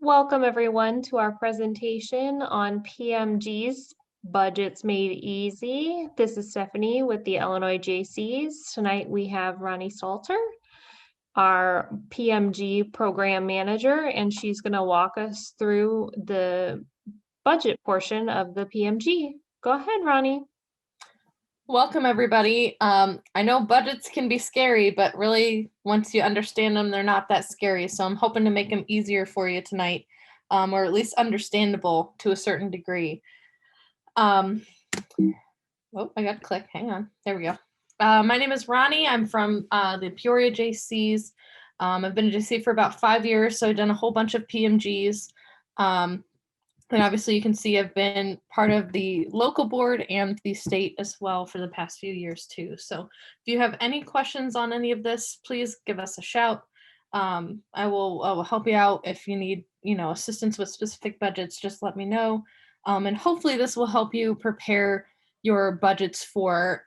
Welcome everyone to our presentation on PMG's Budgets Made Easy. This is Stephanie with the Illinois JCs. Tonight we have Ronnie Salter, our PMG program manager, and she's going to walk us through the budget portion of the PMG. Go ahead, Ronnie. Welcome, everybody. I know budgets can be scary, but really, once you understand them, they're not that scary. So I'm hoping to make them easier for you tonight, or at least understandable to a certain degree. Oh, I got to click. Hang on. There we go. My name is Ronnie. I'm from the Peoria JCs. I've been a JC for about 5 years, so I've done a whole bunch of PMGs. And obviously you can see I've been part of the local board and the state as well for the past few years too. So if you have any questions on any of this, please give us a shout. I will help you out. If you need, assistance with specific budgets, just let me know. And hopefully this will help you prepare your budgets for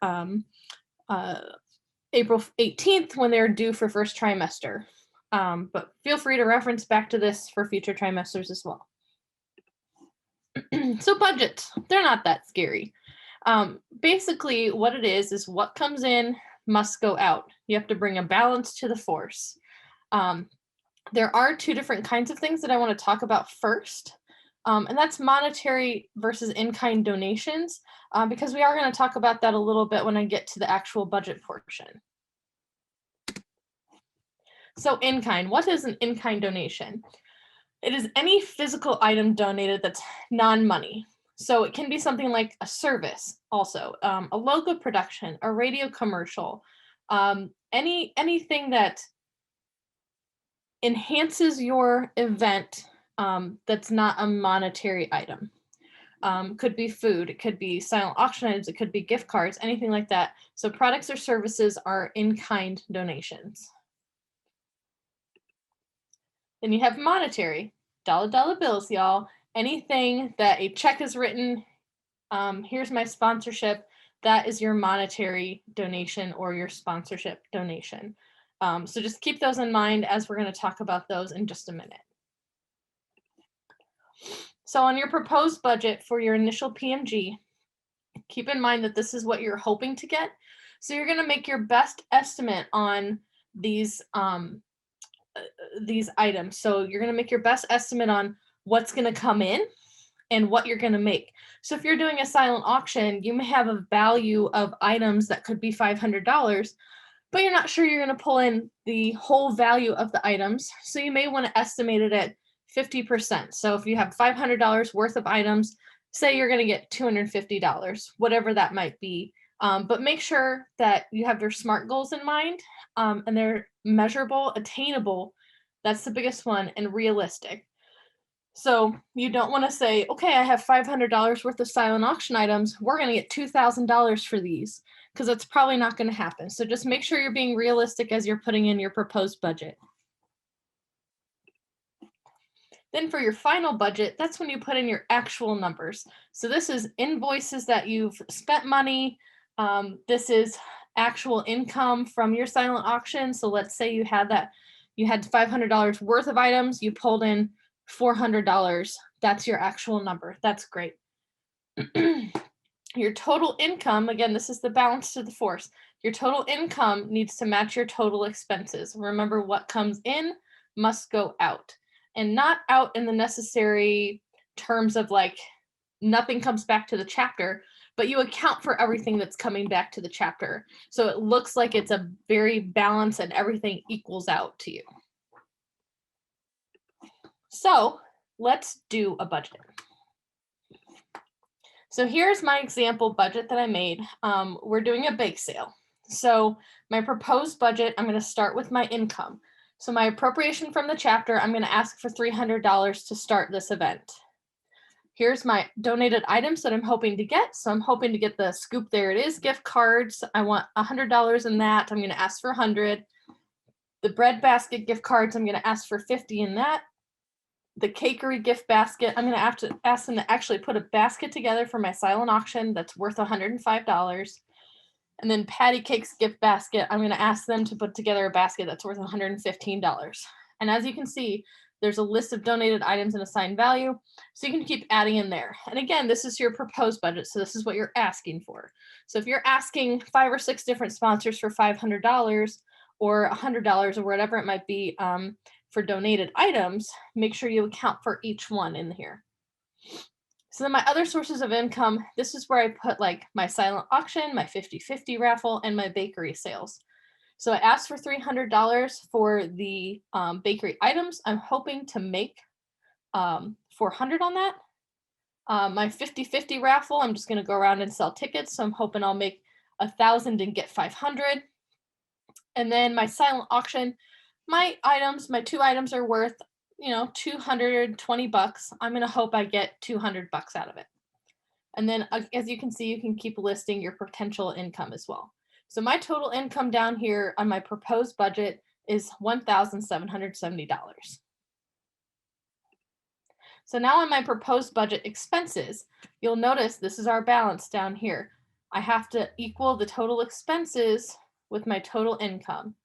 April 18th when they're due for first trimester. But feel free to reference back to this for future trimesters as well. So budgets, they're not that scary. Basically what it is what comes in must go out. You have to bring a balance to the force. There are two different kinds of things that I want to talk about first. And that's monetary versus in-kind donations, because we are going to talk about that a little bit when I get to the actual budget portion. So in-kind, what is an in-kind donation? It is any physical item donated that's non-money. So it can be something like a service also, a logo production, a radio commercial, anything that enhances your event that's not a monetary item. Could be food, it could be silent auction items, it could be gift cards, anything like that. So products or services are in-kind donations. Then you have monetary, dollar bills, y'all. Anything that a check is written, here's my sponsorship, that is your monetary donation or your sponsorship donation. So just keep those in mind as we're going to talk about those in just a minute. So on your proposed budget for your initial PMG, keep in mind that this is what you're hoping to get. So you're going to make your best estimate on these items. So you're going to make your best estimate on what's going to come in and what you're going to make. So if you're doing a silent auction, you may have a value of items that could be $500, but you're not sure you're going to pull in the whole value of the items. So you may want to estimate it at 50%. So if you have $500 worth of items, say you're going to get $250, whatever that might be. But make sure that you have your SMART goals in mind, and they're measurable, attainable. That's the biggest one, and realistic. So you don't want to say, okay, I have $500 worth of silent auction items. We're going to get $2,000 for these, because that's probably not going to happen. So just make sure you're being realistic as you're putting in your proposed budget. Then for your final budget, that's when you put in your actual numbers. So this is invoices that you've spent money. This is actual income from your silent auction. So let's say you had $500 worth of items, you pulled in $400. That's your actual number. That's great. Your total income, again, this is the balance to the force. Your total income needs to match your total expenses. Remember, what comes in must go out, and not out in the necessary terms of like nothing comes back to the chapter, but you account for everything that's coming back to the chapter. So it looks like it's a very balanced and everything equals out to you. So let's do a budget. So here's my example budget that I made. We're doing a bake sale. So my proposed budget, I'm going to start with my income. So my appropriation from the chapter, I'm going to ask for $300 to start this event. Here's my donated items that I'm hoping to get. So I'm hoping to get the scoop, there it is, gift cards. I want $100 in that. I'm going to ask for $100. The bread basket gift cards, I'm going to ask for $50 in that. The cakery gift basket, I'm going to have to ask them to actually put a basket together for my silent auction that's worth $105. And then Patty Cake's gift basket, I'm going to ask them to put together a basket that's worth $115. And as you can see, There's a list of donated items and assigned value. So you can keep adding in there. And again, this is your proposed budget. So this is what you're asking for. So if you're asking 5 or 6 different sponsors for $500 or $100 or whatever it might be for donated items, make sure you account for each one in here. So then my other sources of income, this is where I put like my silent auction, my 50/50 raffle, and my bakery sales. So I asked for $300 for the bakery items. I'm hoping to make 400 on that. My 50/50 raffle, I'm just going to go around and sell tickets. So I'm hoping I'll make 1,000 and get 500. And then my silent auction, my 2 items are worth, $220. I'm going to hope I get $200 out of it. And then as you can see, you can keep listing your potential income as well. So my total income down here on my proposed budget is $1,770. So now on my proposed budget expenses, you'll notice this is our balance down here. I have to equal the total expenses with my total income.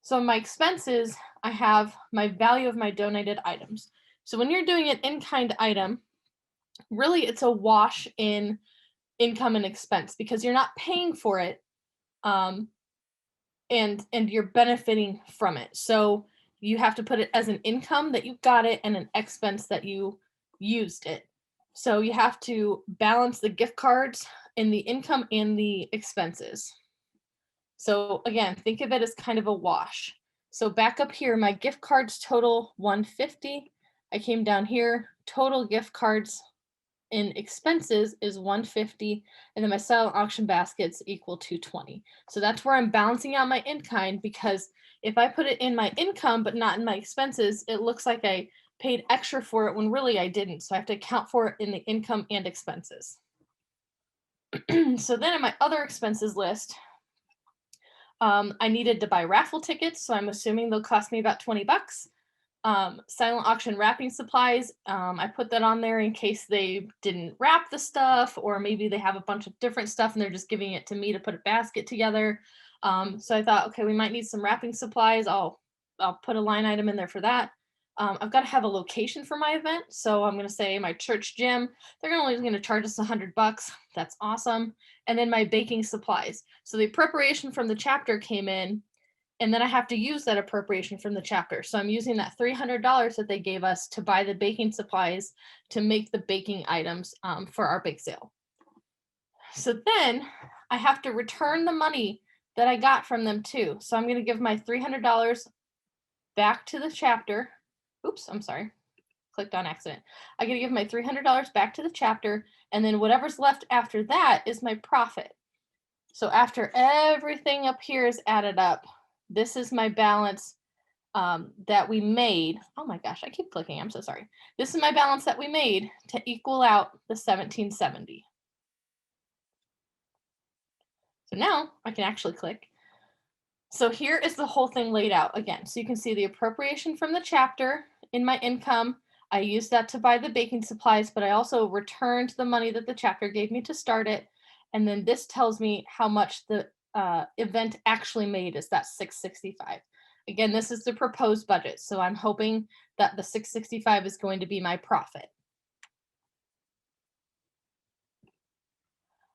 So in my expenses, I have my value of my donated items. So when you're doing an in-kind item, really it's a wash in income and expense because you're not paying for it and you're benefiting from it. So you have to put it as an income that you got it and an expense that you used it. So you have to balance the gift cards in the income and the expenses. So again, think of it as kind of a wash. So back up here, my gift cards total $150. I came down here, total gift cards in expenses is $150, and then my silent auction baskets equal $220. So that's where I'm balancing out my in-kind, because if I put it in my income but not in my expenses, it looks like I paid extra for it when really I didn't. So I have to account for it in the income and expenses. So then in my other expenses list, I needed to buy raffle tickets, so I'm assuming they'll cost me about $20. Silent auction wrapping supplies, I put that on there in case they didn't wrap the stuff, or maybe they have a bunch of different stuff and they're just giving it to me to put a basket together. So I thought, okay, we might need some wrapping supplies. I'll put a line item in there for that. I've got to have a location for my event, so I'm going to say my church gym. They're only going to charge us $100. That's awesome. And then my baking supplies. So the appropriation from the chapter came in, and then I have to use that appropriation from the chapter. So I'm using that $300 that they gave us to buy the baking supplies to make the baking items for our bake sale. So then I have to return the money that I got from them too. So I'm going to give my $300 back to the chapter. Oops, I'm sorry. Clicked on accident. I'm going to give my $300 back to the chapter, and then whatever's left after that is my profit. So after everything up here is added up, this is my balance that we made. Oh my gosh, I keep clicking. I'm so sorry. This is my balance that we made to equal out the 1770. So now I can actually click. So here is the whole thing laid out again. So you can see the appropriation from the chapter in my income. I used that to buy the baking supplies, but I also returned the money that the chapter gave me to start it. And then this tells me how much the event actually made is that $665. Again, this is the proposed budget. So I'm hoping that the $665 is going to be my profit.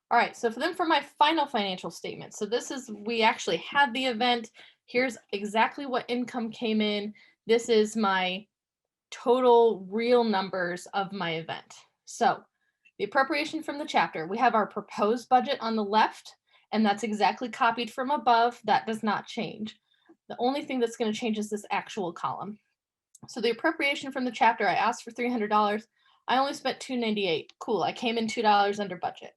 All right, so for my final financial statement. So this is, we actually had the event. Here's exactly what income came in. This is my total real numbers of my event. So the appropriation from the chapter, we have our proposed budget on the left, and that's exactly copied from above. That does not change. The only thing that's going to change is this actual column. So the appropriation from the chapter, I asked for $300. I only spent $298. Cool, I came in $2 under budget.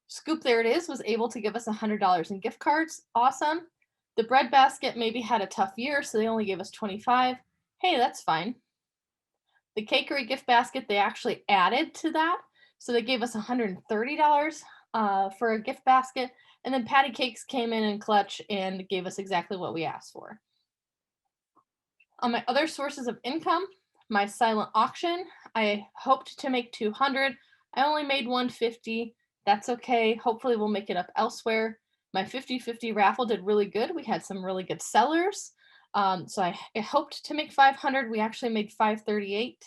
Scoop, there it is, was able to give us $100 in gift cards. Awesome. The bread basket maybe had a tough year, so they only gave us $25. Hey, that's fine. The cakery gift basket, they actually added to that. So they gave us $130 for a gift basket. And then Patty Cakes came in clutch and gave us exactly what we asked for. On my other sources of income, my silent auction, I hoped to make 200. I only made 150. That's okay. Hopefully we'll make it up elsewhere. My 50/50 raffle did really good. We had some really good sellers. So I hoped to make 500. We actually made 538.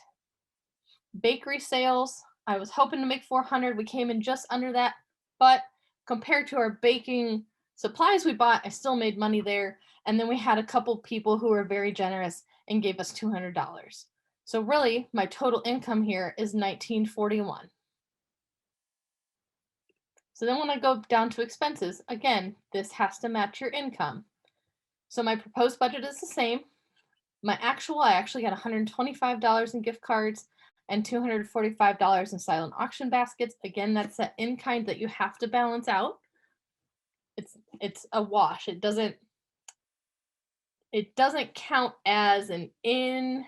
Bakery sales, I was hoping to make 400. We came in just under that, but compared to our baking supplies we bought, I still made money there. And then we had a couple people who were very generous and gave us $200. So really, my total income here is $1941. So then when I go down to expenses, again, this has to match your income. So my proposed budget is the same. I actually got $125 in gift cards and $245 in silent auction baskets. Again, that's that in kind that you have to balance out. It's a wash. It doesn't count as an in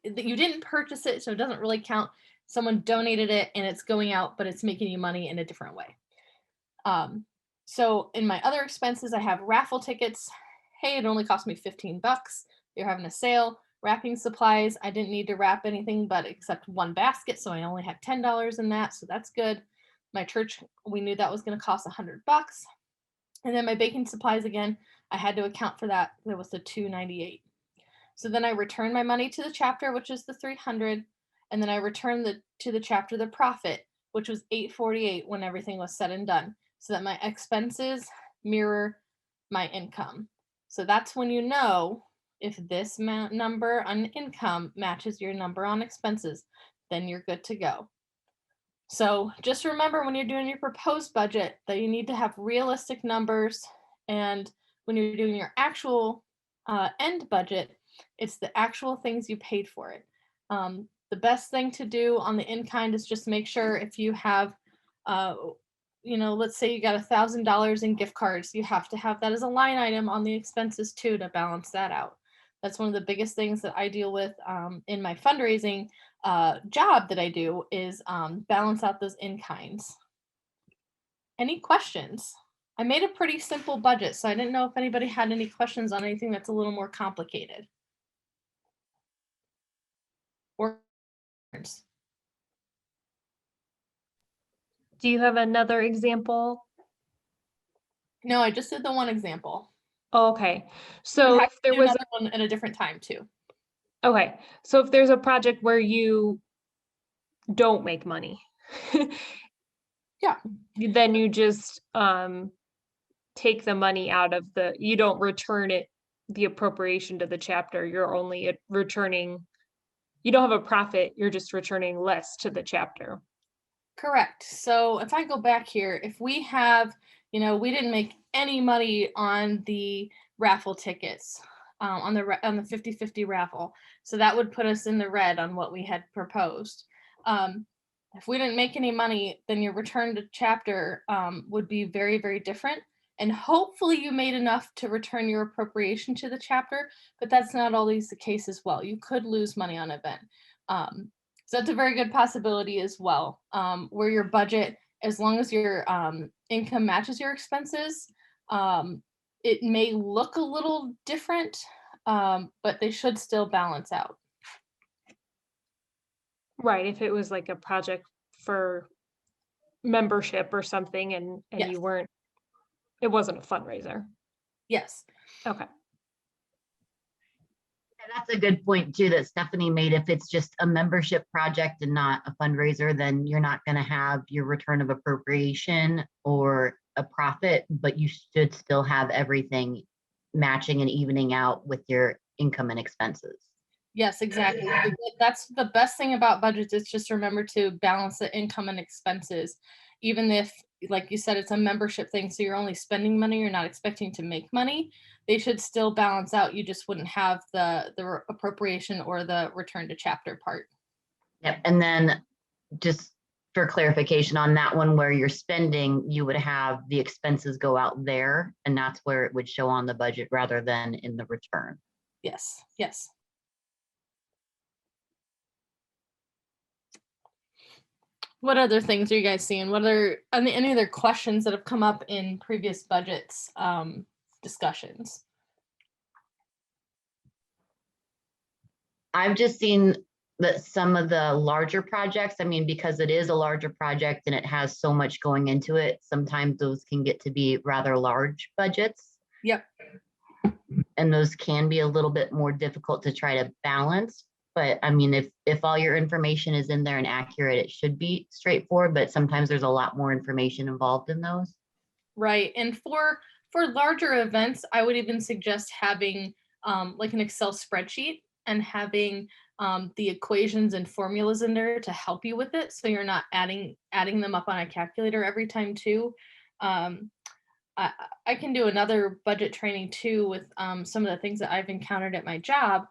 that you didn't purchase it, so it doesn't really count. Someone donated it and it's going out, but it's making you money in a different way. So in my other expenses, I have raffle tickets. Hey, it only cost me $15. They're having a sale. Wrapping supplies, I didn't need to wrap anything but except one basket, so I only had $10 in that, so that's good. My church, we knew that was going to cost $100. And then my baking supplies, again, I had to account for that. There was the $298. So then I returned my money to the chapter, which is the $300, and then I returned to the chapter the profit, which was $848 when everything was said and done, so that my expenses mirror my income. So that's when you know if this number on income matches your number on expenses, then you're good to go. So just remember when you're doing your proposed budget that you need to have realistic numbers, and when you're doing your actual end budget, it's the actual things you paid for it. The best thing to do on the in-kind is just make sure if you have, let's say you got $1,000 in gift cards, you have to have that as a line item on the expenses too to balance that out. That's one of the biggest things that I deal with in my fundraising job that I do is balance out those in-kinds. Any questions? I made a pretty simple budget, so I didn't know if anybody had any questions on anything that's a little more complicated. Or Do you have another example? no, I just did the one example. Okay, so I if there do was another one at a different time too. okay, so if there's a project where you don't make money, Yeah, then you just take the money out of you don't return it, the appropriation to the chapter. You're only returning, you don't have a profit, you're just returning less to the chapter. correct. So if I go back here, if we have, we didn't make any money on the raffle tickets, on the 50/50 raffle. So that would put us in the red on what we had proposed. If we didn't make any money, then your return to chapter would be very, very different. And hopefully you made enough to return your appropriation to the chapter, but that's not always the case as well. You could lose money on an event. So that's a very good possibility as well, where your budget, as long as your income matches your expenses, it may look a little different, but they should still balance out. Right, if it was like a project for membership or something and Yes. it wasn't a fundraiser. Yes. Okay. And that's a good point too that Stephanie made. If it's just a membership project and not a fundraiser, then you're not going to have your return of appropriation or a profit, but you should still have everything matching and evening out with your income and expenses. Yes, exactly. That's the best thing about budgets is just remember to balance the income and expenses. Even if, like you said, it's a membership thing, so you're only spending money, you're not expecting to make money, they should still balance out. You just wouldn't have the appropriation or the return to chapter part. Yep. And then just for clarification on that one, where you're spending, you would have the expenses go out there, and that's where it would show on the budget rather than in the return. Yes, yes. What other things are you guys seeing? What are any other questions that have come up in previous budgets discussions? I've just seen that some of the larger projects, I mean, because it is a larger project and it has so much going into it, sometimes those can get to be rather large budgets. Yep. and those can be a little bit more difficult to try to balance. But I mean, if all your information is in there and accurate, it should be straightforward, but sometimes there's a lot more information involved in those. Right. And for larger events, I would even suggest having like an Excel spreadsheet and having the equations and formulas in there to help you with it. So you're not adding them up on a calculator every time too. I can do another budget training too with some of the things that I've encountered at my job,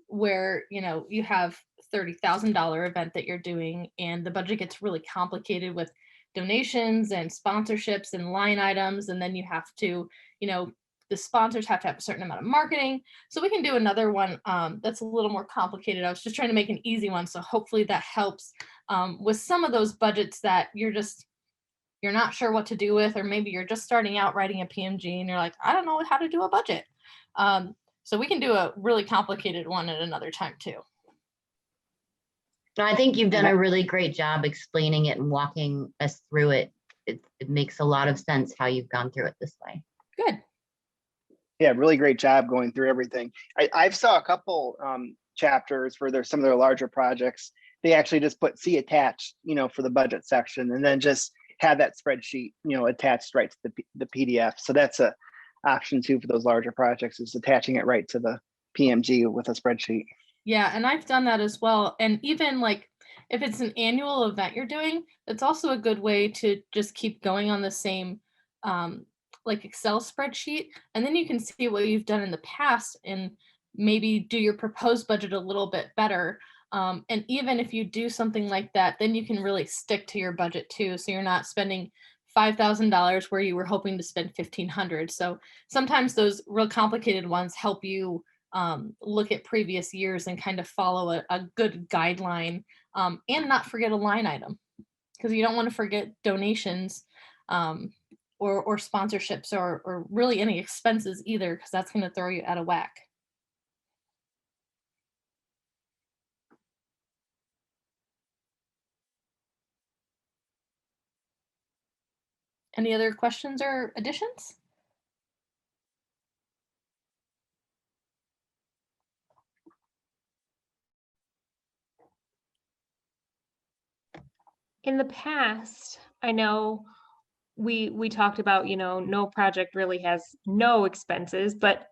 where you have $30,000 event that you're doing, and the budget gets really complicated with donations and sponsorships and line items, and then you have to, the sponsors have to have a certain amount of marketing. So we can do another one that's a little more complicated. I was just trying to make an easy one, so hopefully that helps with some of those budgets that you're not sure what to do with, or maybe you're just starting out writing a PMG and you're like, I don't know how to do a budget. So we can do a really complicated one at another time too. No, I think you've done a really great job explaining it and walking us through it. It makes a lot of sense how you've gone through it this way. Good. Yeah, really great job going through everything. I've saw a couple chapters for some of their larger projects. They actually just put see attached, for the budget section, and then just have that spreadsheet, attached right to the PDF. So that's a option too for those larger projects, is attaching it right to the PMG with a spreadsheet. Yeah, and I've done that as well. And even like if it's an annual event you're doing, it's also a good way to just keep going on the same like Excel spreadsheet. And then you can see what you've done in the past and maybe do your proposed budget a little bit better. And even if you do something like that, then you can really stick to your budget too. So you're not spending $5,000 where you were hoping to spend $1,500. So sometimes those real complicated ones help you look at previous years and kind of follow a good guideline, and not forget a line item, because you don't want to forget donations or sponsorships or really any expenses either, because that's going to throw you out of whack. Any other questions or additions? In the past, I know we talked about, no project really has no expenses, but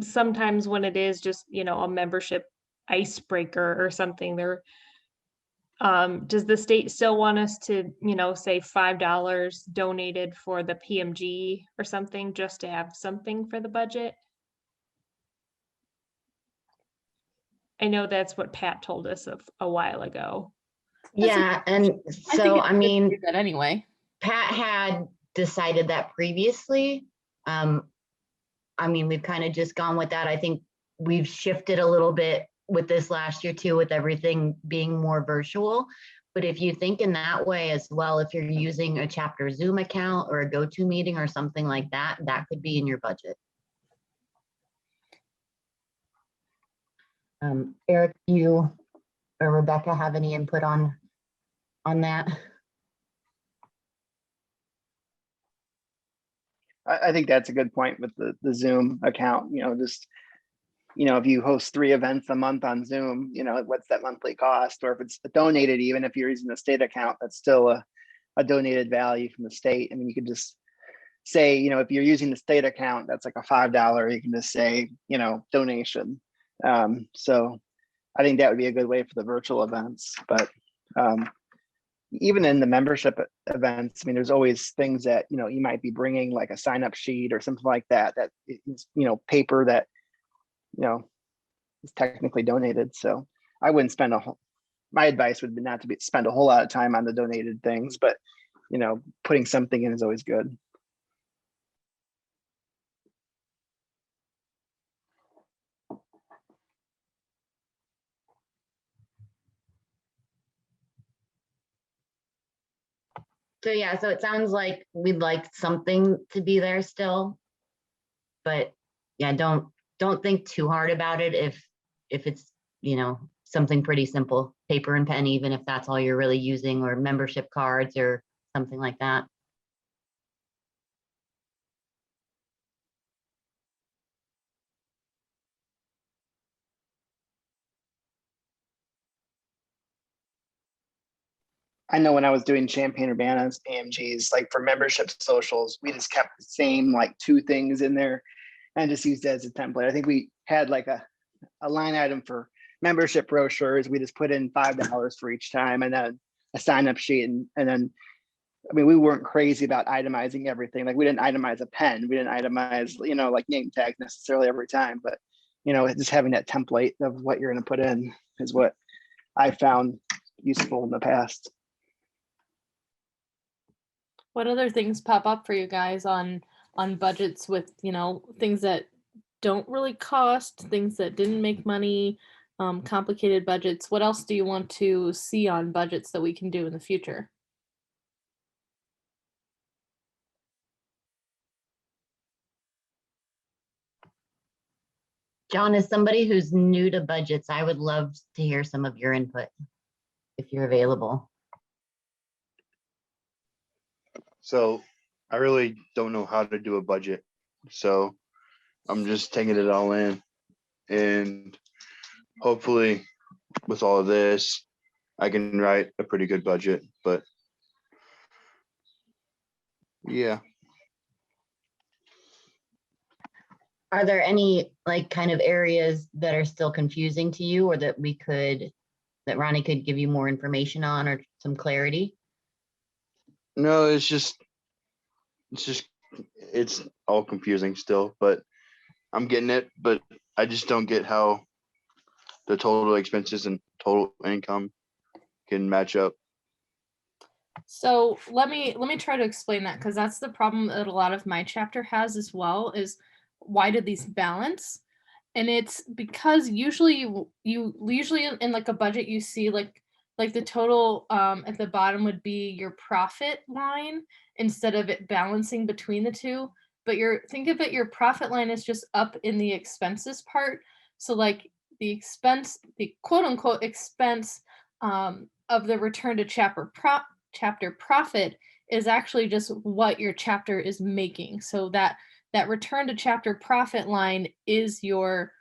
sometimes when it is just, a membership icebreaker or something, there does the state still want us to, say $5 donated for the PMG or something, just to have something for the budget? I know that's what Pat told us a while ago. Yeah, and so I mean, that anyway. Pat had decided that previously. I mean, we've kind of just gone with that. I think we've shifted a little bit with this last year too, with everything being more virtual. But if you think in that way as well, if you're using a chapter Zoom account or a GoToMeeting or something like that, that could be in your budget. Eric, you or Rebecca have any input on that? I think that's a good point with the Zoom account. Just if you host 3 events a month on Zoom, what's that monthly cost? Or if it's donated, even if you're using the state account, that's still a donated value from the state. I mean, you could just say, if you're using the state account, that's like a $5. You can just say, donation. So I think that would be a good way for the virtual events. But even in the membership events, I mean, there's always things that, you might be bringing, like a sign up sheet or something like that, that is, paper that, is technically donated. So I wouldn't spend my advice would be not to spend a whole lot of time on the donated things, but, putting something in is always good. So yeah, so it sounds like we'd like something to be there still, but yeah, don't think too hard about it if it's, something pretty simple, paper and pen, even if that's all you're really using, or membership cards or something like that. I know when I was doing Champagne Urbana's PMGs, like for membership socials, we just kept the same like 2 things in there and just used it as a template. I think we had like a line item for membership brochures. We just put in $5 for each time, and then a sign up sheet. And then, I mean, we weren't crazy about itemizing everything. Like we didn't itemize a pen. We didn't itemize, like name tags necessarily every time, but just having that template of what you're going to put in is what I found useful in the past. What other things pop up for you guys on budgets with, things that don't really cost, things that didn't make money, complicated budgets? What else do you want to see on budgets that we can do in the future? John, as somebody who's new to budgets, I would love to hear some of your input if you're available. So I really don't know how to do a budget. So I'm just taking it all in. And hopefully with all of this, I can write a pretty good budget. But yeah. Are there any like kind of areas that are still confusing to you, or that Ronnie could give you more information on, or some clarity? No, it's all confusing still, but I'm getting it. But I just don't get how the total expenses and total income can match up. So let me try to explain that, because that's the problem that a lot of my chapter has as well, is why did these balance? And it's because usually in like a budget, you see like the total at the bottom would be your profit line instead of it balancing between the two. But think of it, your profit line is just up in the expenses part. So like the quote unquote expense of the return to chapter profit is actually just what your chapter is making. So that return to chapter profit line is your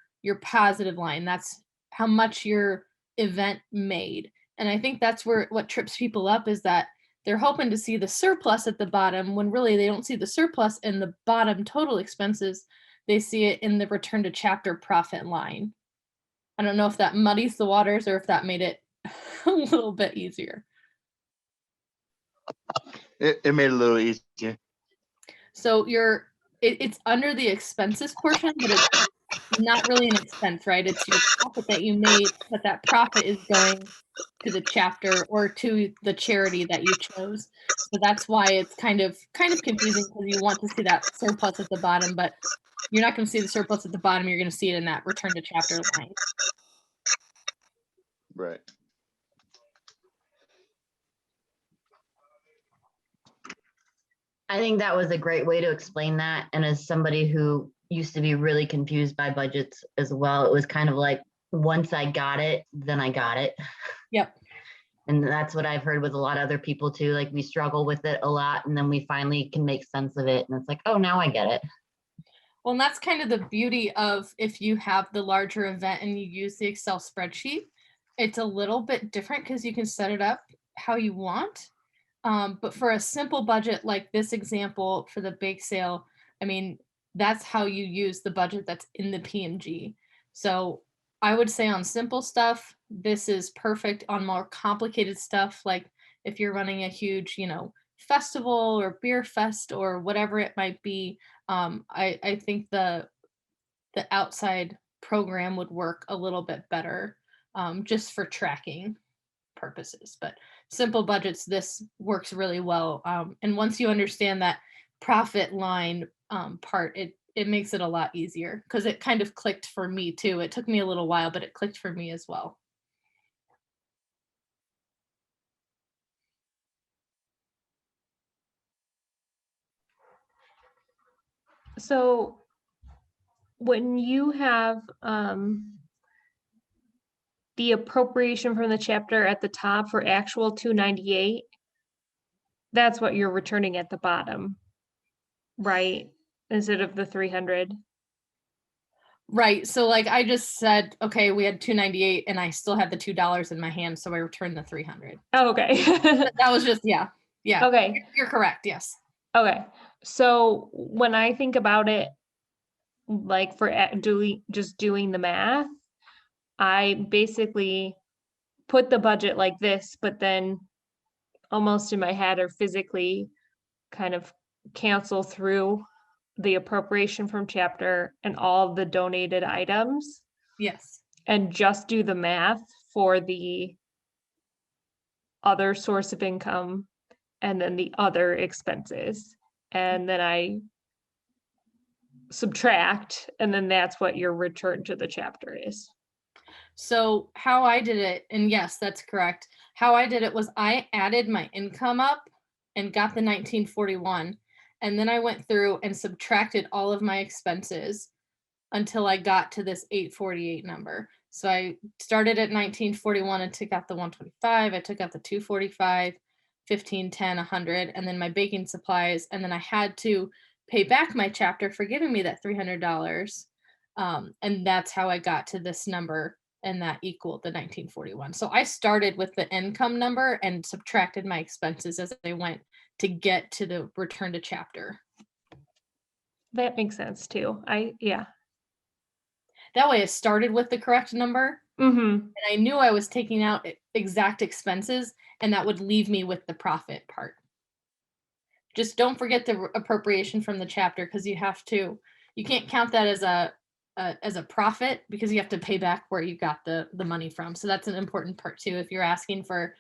positive line. That's how much your event made. And I think that's what trips people up, is that they're hoping to see the surplus at the bottom, when really they don't see the surplus in the bottom total expenses. They see it in the return to chapter profit line. I don't know if that muddies the waters or if that made it a little bit easier. It made it a little easier. So it's under the expenses portion, but it's not really an expense, right? It's your profit that you made, but that profit is going to the chapter or to the charity that you chose. So that's why it's kind of confusing, because you want to see that surplus at the bottom, but you're not going to see the surplus at the bottom. You're going to see it in that return to chapter line. Right. I think that was a great way to explain that. And as somebody who used to be really confused by budgets as well, it was kind of like, once I got it, then I got it. Yep. And that's what I've heard with a lot of other people too. Like we struggle with it a lot, and then we finally can make sense of it. And it's like, oh, now I get it. Well, and that's kind of the beauty of, if you have the larger event and you use the Excel spreadsheet, it's a little bit different because you can set it up how you want. But for a simple budget like this example for the bake sale, I mean, that's how you use the budget that's in the PMG. So I would say on simple stuff, this is perfect. On more complicated stuff, like if you're running a huge, festival or beer fest or whatever it might be, I think the outside program would work a little bit better, just for tracking purposes. But simple budgets, this works really well. And once you understand that profit line part, it makes it a lot easier, because it kind of clicked for me too. It took me a little while, but it clicked for me as well. So when you have the appropriation from the chapter at the top for actual 298, that's what you're returning at the bottom, right? Instead of the 300. Right. So like I just said, okay, we had 298 and I still had the $2 in my hand. So I returned the 300. Oh, okay. That was just, yeah. Yeah. Okay. You're correct. Yes. Okay. So when I think about it, like for just doing the math, I basically put the budget like this, but then almost in my head or physically kind of cancel through the appropriation from chapter and all the donated items Yes. and just do the math for the other source of income and then the other expenses. And then I subtract, and then that's what your return to the chapter is. So how I did it, and yes, that's correct. How I did it was I added my income up and got the 1941. And then I went through and subtracted all of my expenses until I got to this 848 number. So I started at 1941 and took out the 125. I took out the 245, 15, 10, 100, and then my baking supplies. And then I had to pay back my chapter for giving me that $300. And that's how I got to this number, and that equaled the 1941. So I started with the income number and subtracted my expenses as I went to get to the return to chapter. That makes sense too. Yeah. That way I started with the correct number, Mm-hmm. and I knew I was taking out exact expenses, and that would leave me with the profit part. Just don't forget the appropriation from the chapter, because you can't count that as a profit, because you have to pay back where you got the money from. So that's an important part too. If you're asking for,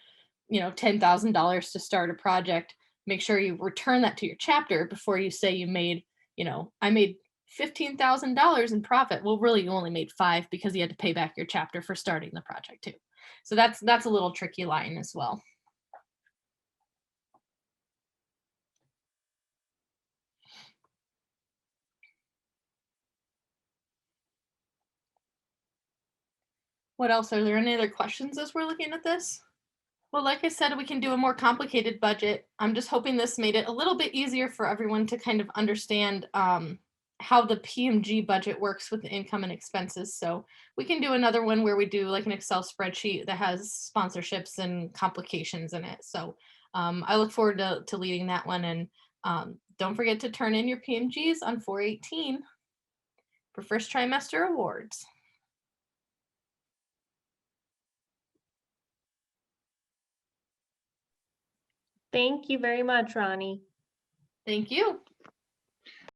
$10,000 to start a project, make sure you return that to your chapter before you say you made, I made $15,000 in profit. Well, really, you only made 5 because you had to pay back your chapter for starting the project too. So that's a little tricky line as well. What else? Are there any other questions as we're looking at this? Well, like I said, we can do a more complicated budget. I'm just hoping this made it a little bit easier for everyone to kind of understand how the PMG budget works with the income and expenses. So we can do another one where we do like an Excel spreadsheet that has sponsorships and complications in it. So I look forward to leading that one. And don't forget to turn in your PMGs on 4/18 for first trimester awards. Thank you very much, Ronnie. Thank you.